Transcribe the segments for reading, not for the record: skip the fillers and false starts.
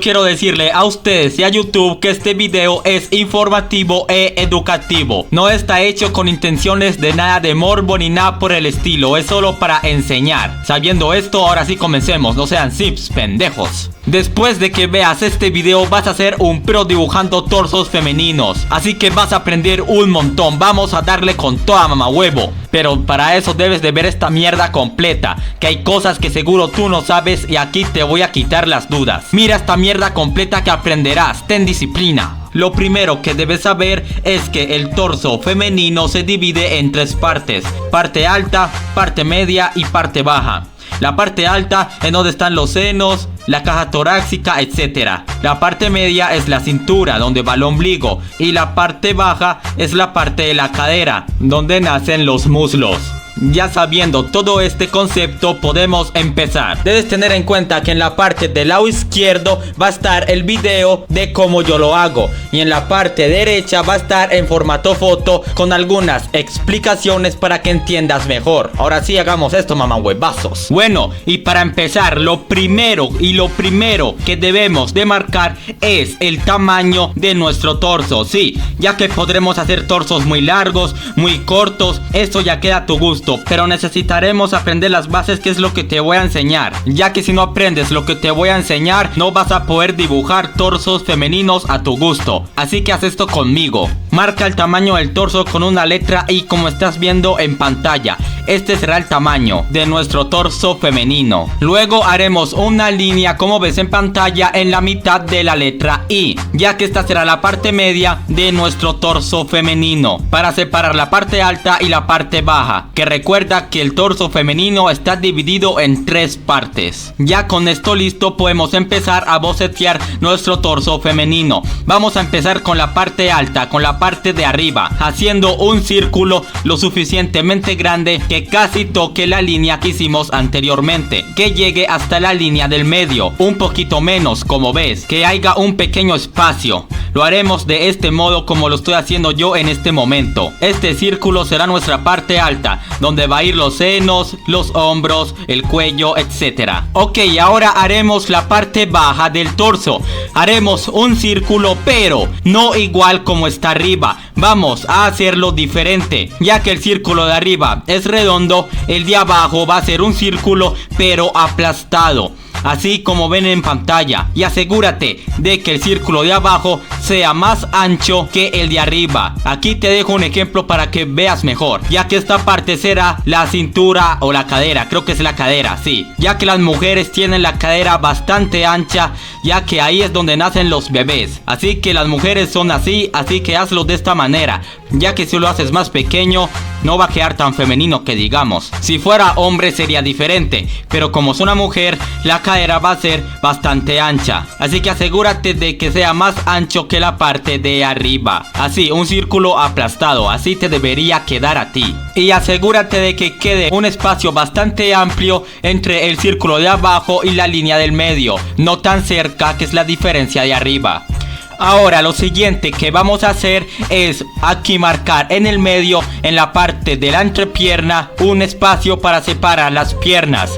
Quiero decirle a ustedes y a YouTube que este video es informativo e educativo. No está hecho con intenciones de nada de morbo ni nada por el estilo. Es solo para enseñar. Sabiendo esto, ahora sí comencemos. No sean sims pendejos. Después de que veas este video vas a ser un pro dibujando torsos femeninos. Así que vas a aprender un montón. Vamos a darle con toda mamahuevo. Pero para eso debes de ver esta mierda completa. Que hay cosas que seguro tú no sabes y aquí te voy a quitar las dudas. Mira esta mierda completa que aprenderás. Ten disciplina. Lo primero que debes saber es que el torso femenino se divide en tres partes. Parte alta, parte media y parte baja. La parte alta es donde están los senos, la caja torácica, etc. La parte media es la cintura, donde va el ombligo. Y la parte baja es la parte de la cadera, donde nacen los muslos. Ya sabiendo todo este concepto podemos empezar. Debes tener en cuenta que en la parte del lado izquierdo va a estar el video de cómo yo lo hago. Y en la parte derecha va a estar en formato foto con algunas explicaciones para que entiendas mejor. Ahora sí hagamos esto, mamahuevazos. Bueno, y para empezar lo primero que debemos de marcar es el tamaño de nuestro torso. Sí, ya que podremos hacer torsos muy largos, muy cortos. Esto ya queda a tu gusto. Pero necesitaremos aprender las bases, que es lo que te voy a enseñar. Ya que si no aprendes lo que te voy a enseñar, no vas a poder dibujar torsos femeninos a tu gusto. Así que haz esto conmigo. Marca el tamaño del torso con una letra I, como estás viendo en pantalla. Este será el tamaño de nuestro torso femenino. Luego haremos una línea, como ves en pantalla, en la mitad de la letra I, ya que esta será la parte media de nuestro torso femenino, para separar la parte alta y la parte baja. Que recuerda que el torso femenino está dividido en tres partes. Ya con esto listo, podemos empezar a bocetear nuestro torso femenino. Vamos a empezar con la parte alta, con la parte de arriba, haciendo un círculo lo suficientemente grande que casi toque la línea que hicimos anteriormente, que llegue hasta la línea del medio, un poquito menos, como ves, que haya un pequeño espacio. Lo haremos de este modo, como lo estoy haciendo yo en este momento. Este círculo será nuestra parte alta, donde va a ir los senos, los hombros, el cuello, etc. Ok, ahora haremos la parte baja del torso. Haremos un círculo, pero no igual como está arriba. Vamos a hacerlo diferente. Ya que el círculo de arriba es redondo, el de abajo va a ser un círculo, pero aplastado, así como ven en pantalla. Y asegúrate de que el círculo de abajo sea más ancho que el de arriba. Aquí te dejo un ejemplo para que veas mejor, ya que esta parte será la cintura o la cadera. Creo que es la cadera, sí, ya que las mujeres tienen la cadera bastante ancha, ya que ahí es donde nacen los bebés. Así que las mujeres son así, así que hazlo de esta manera, ya que si lo haces más pequeño no va a quedar tan femenino que digamos. Si fuera hombre sería diferente, pero como es una mujer, la cadera va a ser bastante ancha. Así que asegúrate de que sea más ancho que la parte de arriba. Así, un círculo aplastado, así te debería quedar a ti. Y asegúrate de que quede un espacio bastante amplio entre el círculo de abajo y la línea del medio, no tan cerca, que es la diferencia de arriba. Ahora lo siguiente que vamos a hacer es aquí marcar en el medio, en la parte de la entrepierna, un espacio para separar las piernas.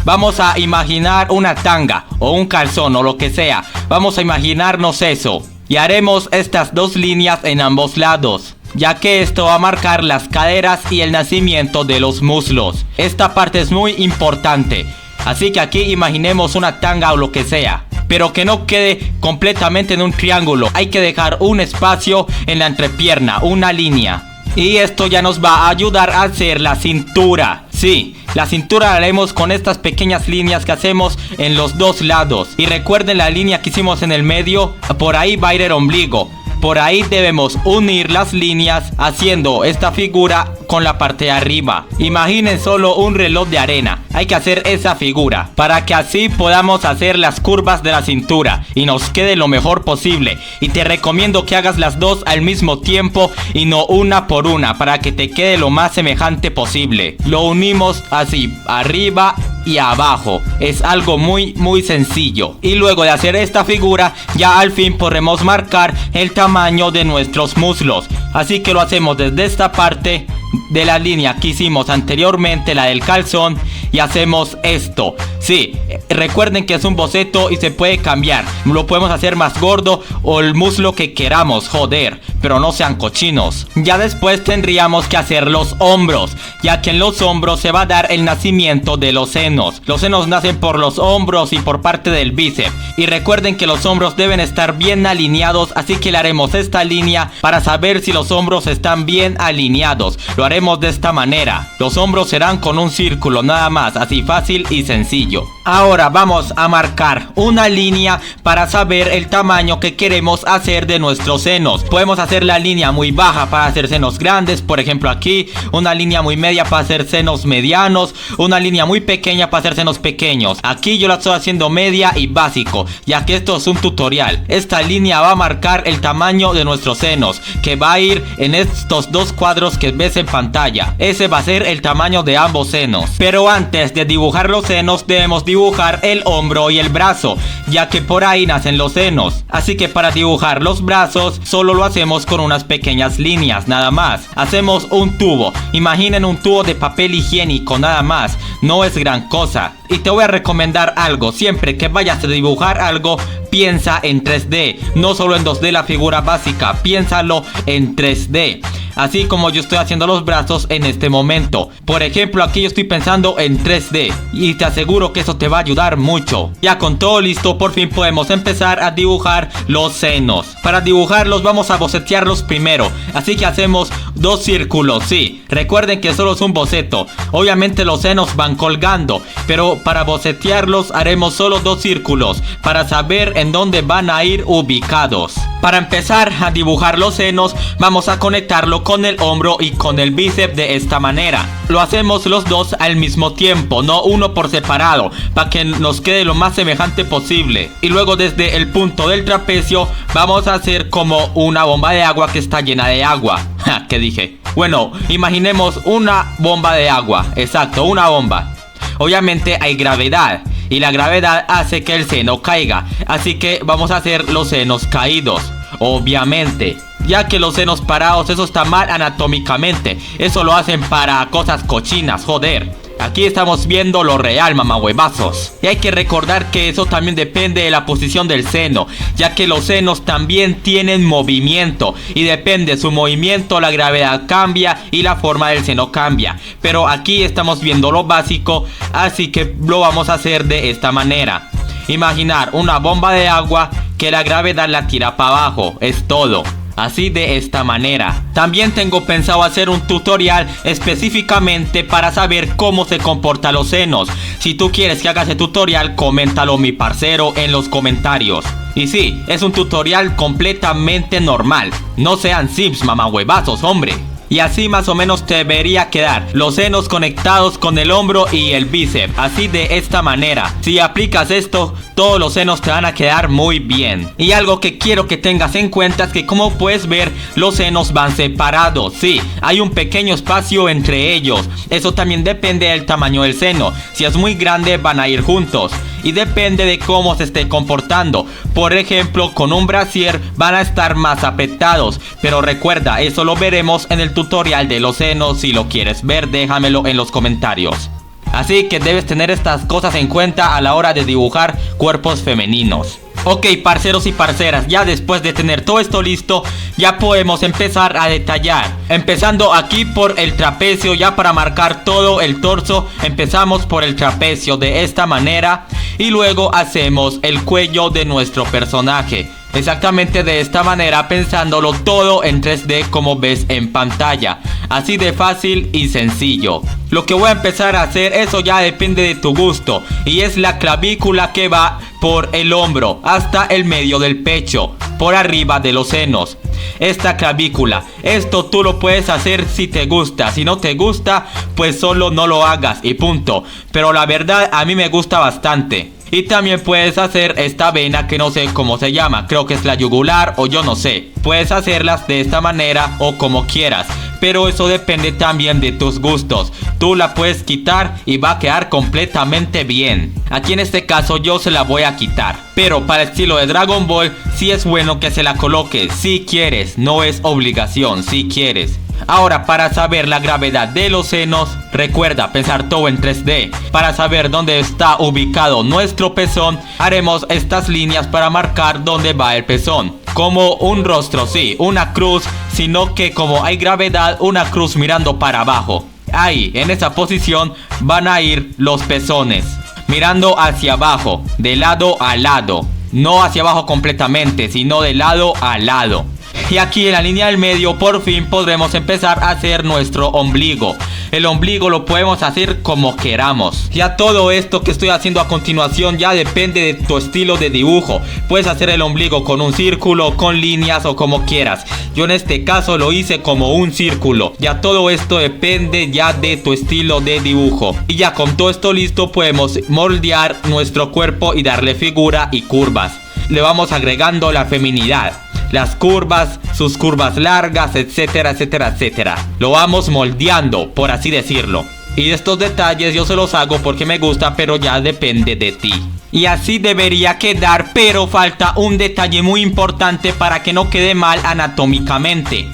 Vamos a imaginar una tanga o un calzón o lo que sea. Vamos a imaginarnos eso. Y haremos estas dos líneas en ambos lados, ya que esto va a marcar las caderas y el nacimiento de los muslos. Esta parte es muy importante. Así que aquí imaginemos una tanga o lo que sea, pero que no quede completamente en un triángulo. Hay que dejar un espacio en la entrepierna, una línea. Y esto ya nos va a ayudar a hacer la cintura. Sí, la cintura la haremos con estas pequeñas líneas que hacemos en los dos lados. Y recuerden la línea que hicimos en el medio, por ahí va a ir el ombligo. Por ahí debemos unir las líneas haciendo esta figura con la parte de arriba. Imaginen solo un reloj de arena. Hay que hacer esa figura para que así podamos hacer las curvas de la cintura y nos quede lo mejor posible. Y te recomiendo que hagas las dos al mismo tiempo y no una por una, para que te quede lo más semejante posible. Lo unimos así, arriba y abajo. Es algo muy sencillo. Y luego de hacer esta figura, ya al fin podremos marcar el tamaño de nuestros muslos. Así que lo hacemos desde esta parte de la línea que hicimos anteriormente, la del calzón, y hacemos esto. Sí, recuerden que es un boceto y se puede cambiar. Lo podemos hacer más gordo o el muslo que queramos, joder, pero no sean cochinos. Ya después tendríamos que hacer los hombros, ya que en los hombros se va a dar el nacimiento de los senos. Los senos nacen por los hombros y por parte del bíceps. Y recuerden que los hombros deben estar bien alineados, así que le haremos esta línea para saber si los hombros están bien alineados. Lo haremos de esta manera. Los hombros serán con un círculo nada más, así fácil y sencillo. Ahora vamos a marcar una línea para saber el tamaño que queremos hacer de nuestros senos. Podemos hacer la línea muy baja para hacer senos grandes, por ejemplo aquí, una línea muy media para hacer senos medianos, una línea muy pequeña para hacer senos pequeños. Aquí yo la estoy haciendo media y básico, ya que esto es un tutorial. Esta línea va a marcar el tamaño de nuestros senos, que va a ir en estos dos cuadros que ves en pantalla. Ese va a ser el tamaño de ambos senos. Pero antes de dibujar los senos debemos dibujar el hombro y el brazo, ya que por ahí nacen los senos. Así que para dibujar los brazos solo lo hacemos con unas pequeñas líneas, nada más. Hacemos un tubo, imaginen un tubo de papel higiénico nada más, no es gran cosa. Y te voy a recomendar algo: siempre que vayas a dibujar algo, piensa en 3D, no solo en 2D la figura básica, piénsalo en 3D. Así como yo estoy haciendo los brazos en este momento. Por ejemplo, aquí yo estoy pensando en 3D y te aseguro que eso te va a ayudar mucho. Ya con todo listo, por fin podemos empezar a dibujar los senos. Para dibujarlos vamos a bocetearlos primero, así que hacemos dos círculos, sí. Recuerden que solo es un boceto. Obviamente los senos van colgando, pero para bocetearlos haremos solo dos círculos para saber en dónde van a ir ubicados. Para empezar a dibujar los senos vamos a conectarlo con el hombro y con el bíceps de esta manera. Lo hacemos los dos al mismo tiempo, no uno por separado, para que nos quede lo más semejante posible. Y luego desde el punto del trapecio vamos a hacer como una bomba de agua que está llena de agua. ¿Qué dije? Bueno, imaginemos una bomba de agua. Exacto, una bomba. Obviamente hay gravedad y la gravedad hace que el seno caiga, así que vamos a hacer los senos caídos, obviamente, ya que los senos parados, eso está mal anatómicamente. Eso lo hacen para cosas cochinas, joder. Aquí estamos viendo lo real, mamahuevazos. Y hay que recordar que eso también depende de la posición del seno, ya que los senos también tienen movimiento, y depende de su movimiento la gravedad cambia y la forma del seno cambia. Pero aquí estamos viendo lo básico, así que lo vamos a hacer de esta manera. Imaginar una bomba de agua que la gravedad la tira para abajo, es todo. Así de esta manera. También tengo pensado hacer un tutorial específicamente para saber cómo se comportan los senos. Si tú quieres que haga ese tutorial, coméntalo mi parcero en los comentarios. Y sí, es un tutorial completamente normal. No sean sims, mamahuevazos, hombre. Y así más o menos te debería quedar los senos conectados con el hombro y el bíceps, así de esta manera. Si aplicas esto, todos los senos te van a quedar muy bien. Y algo que quiero que tengas en cuenta es que, como puedes ver, los senos van separados. Sí, hay un pequeño espacio entre ellos. Eso también depende del tamaño del seno. Si es muy grande van a ir juntos, y depende de cómo se esté comportando. Por ejemplo, con un brasier van a estar más apretados, pero recuerda, eso lo veremos en el tutorial de los senos. Si lo quieres ver, déjamelo en los comentarios. Así que debes tener estas cosas en cuenta a la hora de dibujar cuerpos femeninos. Ok, parceros y parceras, ya después de tener todo esto listo, ya podemos empezar a detallar. Empezando aquí por el trapecio, ya para marcar todo el torso, empezamos por el trapecio de esta manera. Y luego hacemos el cuello de nuestro personaje, exactamente de esta manera, pensándolo todo en 3D como ves en pantalla. Así de fácil y sencillo. Lo que voy a empezar a hacer, eso ya depende de tu gusto, y es la clavícula que va por el hombro hasta el medio del pecho, por arriba de los senos. Esta clavícula, esto tú lo puedes hacer si te gusta. Si no te gusta, pues solo no lo hagas y punto. Pero la verdad, a mí me gusta bastante. Y también puedes hacer esta vena que no sé cómo se llama, creo que es la yugular o yo no sé. Puedes hacerlas de esta manera o como quieras, pero eso depende también de tus gustos. Tú la puedes quitar y va a quedar completamente bien. Aquí en este caso yo se la voy a quitar, pero para el estilo de Dragon Ball sí es bueno que se la coloques si quieres, no es obligación, si quieres. Ahora, para saber la gravedad de los senos, recuerda pensar todo en 3D. Para saber dónde está ubicado nuestro pezón, haremos estas líneas para marcar dónde va el pezón. Como un rostro, sí, una cruz, sino que como hay gravedad, una cruz mirando para abajo. Ahí, en esa posición, van a ir los pezones, mirando hacia abajo, de lado a lado. No hacia abajo completamente, sino de lado a lado. Y aquí en la línea del medio por fin podremos empezar a hacer nuestro ombligo. El ombligo lo podemos hacer como queramos. Ya todo esto que estoy haciendo a continuación ya depende de tu estilo de dibujo. Puedes hacer el ombligo con un círculo, con líneas o como quieras. Yo en este caso lo hice como un círculo. Ya todo esto depende ya de tu estilo de dibujo. Y ya con todo esto listo podemos moldear nuestro cuerpo y darle figura y curvas. Le vamos agregando la feminidad, las curvas, sus curvas largas, etcétera, etcétera, etcétera. Lo vamos moldeando, por así decirlo. Y estos detalles yo se los hago porque me gusta, pero ya depende de ti. Y así debería quedar, pero falta un detalle muy importante para que no quede mal anatómicamente.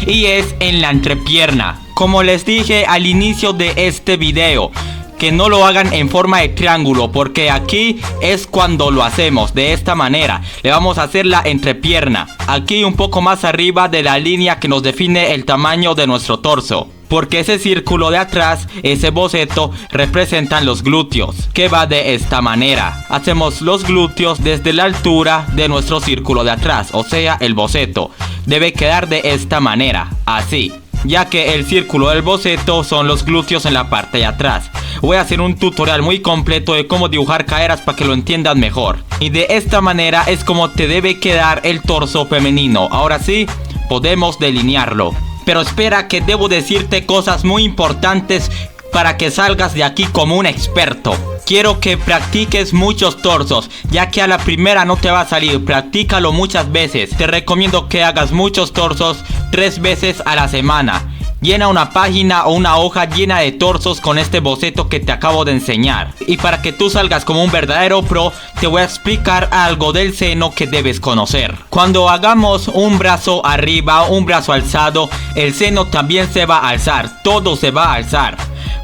Y es en la entrepierna. Como les dije al inicio de este video, que no lo hagan en forma de triángulo, porque aquí es cuando lo hacemos de esta manera. Le vamos a hacer la entrepierna aquí un poco más arriba de la línea que nos define el tamaño de nuestro torso, porque ese círculo de atrás, ese boceto, representan los glúteos, que va de esta manera. Hacemos los glúteos desde la altura de nuestro círculo de atrás, o sea, el boceto debe quedar de esta manera, así, ya que el círculo del boceto son los glúteos en la parte de atrás. Voy a hacer un tutorial muy completo de cómo dibujar caderas para que lo entiendan mejor. Y de esta manera es como te debe quedar el torso femenino. Ahora sí, podemos delinearlo. Pero espera, que debo decirte cosas muy importantes para que salgas de aquí como un experto. Quiero que practiques muchos torsos, ya que a la primera no te va a salir. Practícalo muchas veces. Te recomiendo que hagas muchos torsos 3 veces a la semana. Llena una página o una hoja llena de torsos con este boceto que te acabo de enseñar. Y para que tú salgas como un verdadero pro, te voy a explicar algo del seno que debes conocer. Cuando hagamos un brazo arriba, un brazo alzado, el seno también se va a alzar. Todo se va a alzar.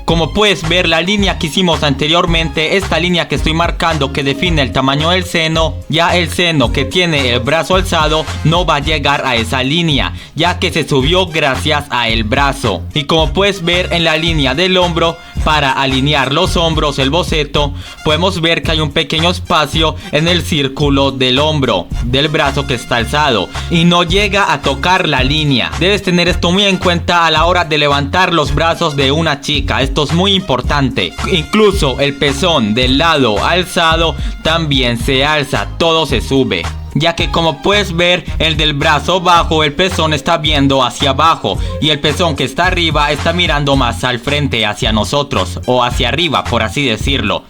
Como puedes ver, la línea que hicimos anteriormente, esta línea que estoy marcando que define el tamaño del seno, ya el seno que tiene el brazo alzado no va a llegar a esa línea, ya que se subió gracias a el brazo. Y como puedes ver en la línea del hombro, para alinear los hombros, el boceto, podemos ver que hay un pequeño espacio en el círculo del hombro, del brazo que está alzado, y no llega a tocar la línea. Debes tener esto muy en cuenta a la hora de levantar los brazos de una chica. Esto es muy importante. Incluso el pezón del lado alzado también se alza, todo se sube, ya que como puedes ver, el del brazo bajo, el pezón está viendo hacia abajo, y el pezón que está arriba está mirando más al frente, hacia nosotros, o hacia arriba, por así decirlo.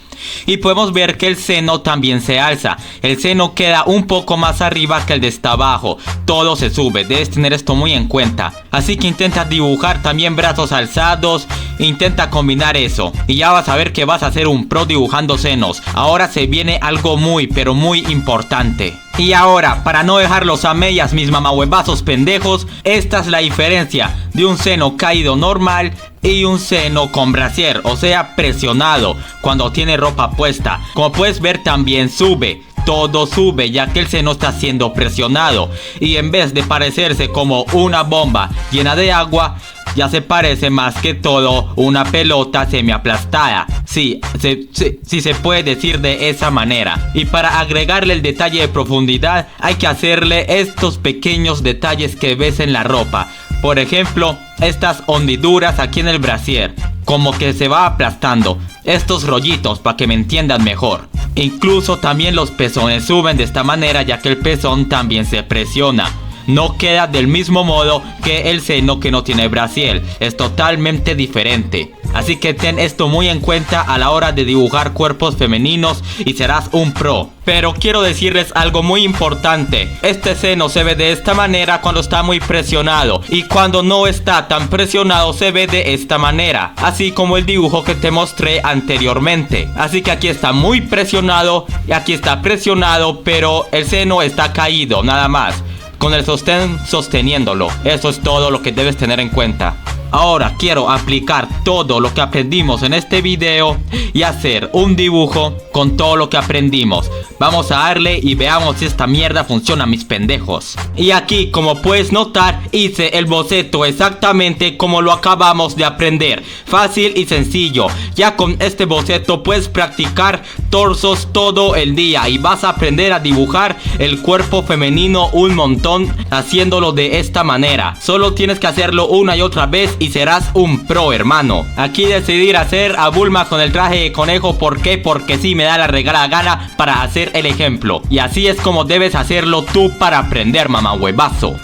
Y podemos ver que el seno también se alza. El seno queda un poco más arriba que el de está abajo. Todo se sube, debes tener esto muy en cuenta. Así que intenta dibujar también brazos alzados. Intenta combinar eso y ya vas a ver que vas a ser un pro dibujando senos. Ahora se viene algo muy, pero muy importante. Y ahora, para no dejarlos a medias, mis mamahuevazos pendejos, esta es la diferencia de un seno caído normal y un seno con brasier, o sea, presionado, cuando tiene ropa puesta. Como puedes ver, también sube. Todo sube, ya que el seno está siendo presionado, y en vez de parecerse como una bomba llena de agua, ya se parece más que todo una pelota semiaplastada. Sí, se puede decir de esa manera. Y para agregarle el detalle de profundidad, hay que hacerle estos pequeños detalles que ves en la ropa. Por ejemplo, estas hendiduras aquí en el brasier, como que se va aplastando. Estos rollitos, para que me entiendan mejor. Incluso también los pezones suben de esta manera, ya que el pezón también se presiona. No queda del mismo modo que el seno que no tiene brasier. Es totalmente diferente. Así que ten esto muy en cuenta a la hora de dibujar cuerpos femeninos y serás un pro. Pero quiero decirles algo muy importante. Este seno se ve de esta manera cuando está muy presionado, y cuando no está tan presionado se ve de esta manera, así como el dibujo que te mostré anteriormente. Así que aquí está muy presionado y aquí está presionado, pero el seno está caído, nada más. con el sostén sosteniéndolo. Eso es todo lo que debes tener en cuenta. Ahora quiero aplicar todo lo que aprendimos en este video y hacer un dibujo con todo lo que aprendimos. Vamos a darle y veamos si esta mierda funciona, mis pendejos. Y aquí, como puedes notar, hice el boceto exactamente como lo acabamos de aprender. Fácil y sencillo. Ya con este boceto puedes practicar torsos todo el día y vas a aprender a dibujar el cuerpo femenino un montón haciéndolo de esta manera. Solo tienes que hacerlo una y otra vez y serás un pro, hermano. Aquí decidí hacer a Bulma con el traje de conejo. ¿Por qué? Porque sí me da la regalada gana para hacer el ejemplo. Y así es como debes hacerlo tú para aprender, mamá huevazo.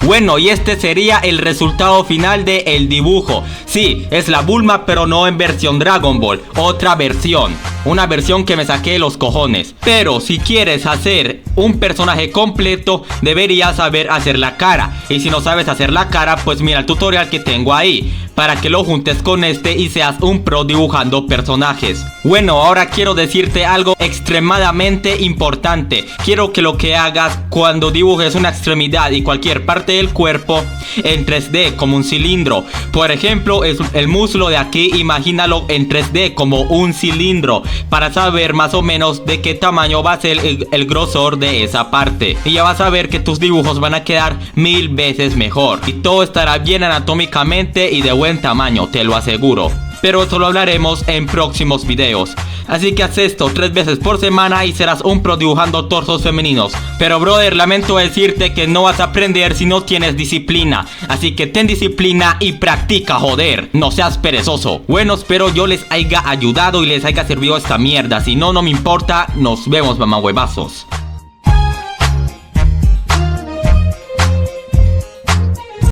Bueno, y este sería el resultado final del dibujo. Sí, es la Bulma, pero no en versión Dragon Ball. Otra versión. Una versión que me saqué de los cojones. Pero si quieres hacer un personaje completo, deberías saber hacer la cara. Y si no sabes hacer la cara, pues mira el tutorial que tengo ahí, para que lo juntes con este y seas un pro dibujando personajes. Bueno, ahora quiero decirte algo extremadamente importante. Quiero que lo que hagas cuando dibujes una extremidad y cualquier parte del cuerpo en 3D como un cilindro. Por ejemplo, el muslo de aquí, imagínalo en 3D como un cilindro, para saber más o menos de qué tamaño va a ser el grosor de esa parte. Y ya vas a ver que tus dibujos van a quedar 1000 veces mejor. Y todo estará bien anatómicamente y de buen tamaño, te lo aseguro. Pero eso lo hablaremos en próximos videos. Así que haz esto 3 veces por semana y serás un pro dibujando torsos femeninos. Pero brother, lamento decirte que no vas a aprender si no tienes disciplina. Así que ten disciplina y practica, joder. No seas perezoso. Bueno, espero yo les haya ayudado y les haya servido esta mierda. Si no, no me importa. Nos vemos, mamá huevazos.